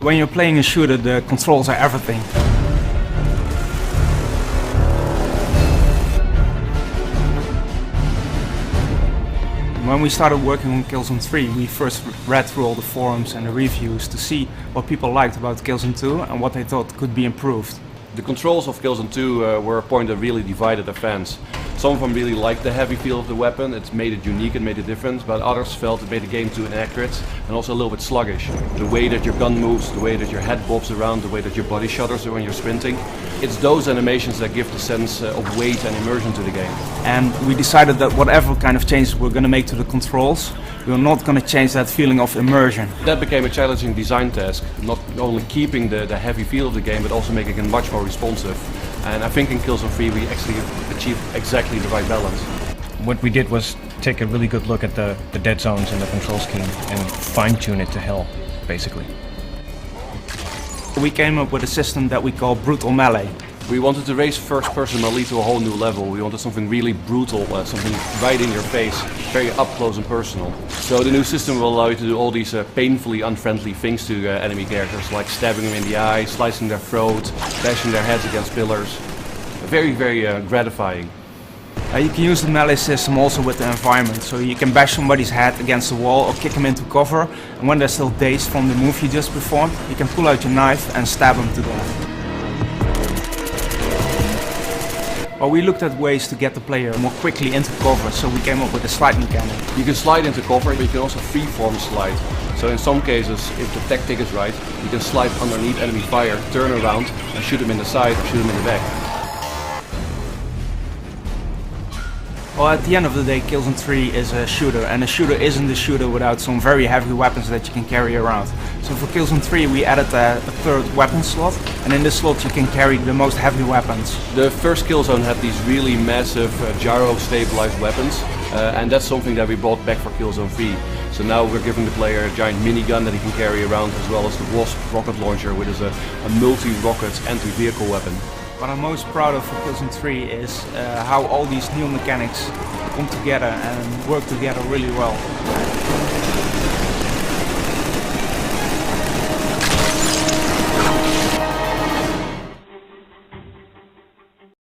When you're playing a shooter, the controls are everything. When we started working on Killzone 3, we first read through all the forums and the reviews to see what people liked about Killzone 2 and what they thought could be improved. The controls of Killzone 2 were a point that really divided the fans. Some of them really liked the heavy feel of the weapon, it made it unique and made it different, but others felt it made the game too inaccurate and also a little bit sluggish. The way that your gun moves, the way that your head bobs around, the way that your body shudders when you're sprinting, it's those animations that give the sense of weight and immersion to the game. And we decided that whatever kind of changes we're going to make to the controls, we're not going to change that feeling of immersion. That became a challenging design task, not only keeping the heavy feel of the game, but also making it much more responsive. And I think in Killzone 3 we actually achieved exactly the right balance. What we did was take a really good look at the dead zones in the control scheme and fine-tune it to hell, basically. We came up with a system that we call brutal melee. We wanted to raise first-person melee to a whole new level. We wanted something really brutal, something right in your face, very up close and personal. So the new system will allow you to do all these painfully unfriendly things to enemy characters, like stabbing them in the eye, slicing their throat, bashing their heads against pillars. Very, very gratifying. You can use the melee system also with the environment, so you can bash somebody's head against the wall or kick them into cover, and when they're still dazed from the move you just performed, you can pull out your knife and stab them to death. Well, we looked at ways to get the player more quickly into cover, so we came up with a slide mechanic. You can slide into cover, but you can also freeform slide. So in some cases, if the tactic is right, you can slide underneath enemy fire, turn around and shoot them in the side or shoot them in the back. Well, at the end of the day, Killzone 3 is a shooter, and a shooter isn't a shooter without some very heavy weapons that you can carry around. So for Killzone 3 we added a third weapon slot, and in this slot you can carry the most heavy weapons. The first Killzone had these really massive gyro-stabilized weapons, and that's something that we brought back for Killzone 3. So now we're giving the player a giant minigun that he can carry around, as well as the Wasp rocket launcher, which is a multi-rocket anti-vehicle weapon. What I'm most proud of for Killzone 3 is how all these new mechanics come together and work together really well.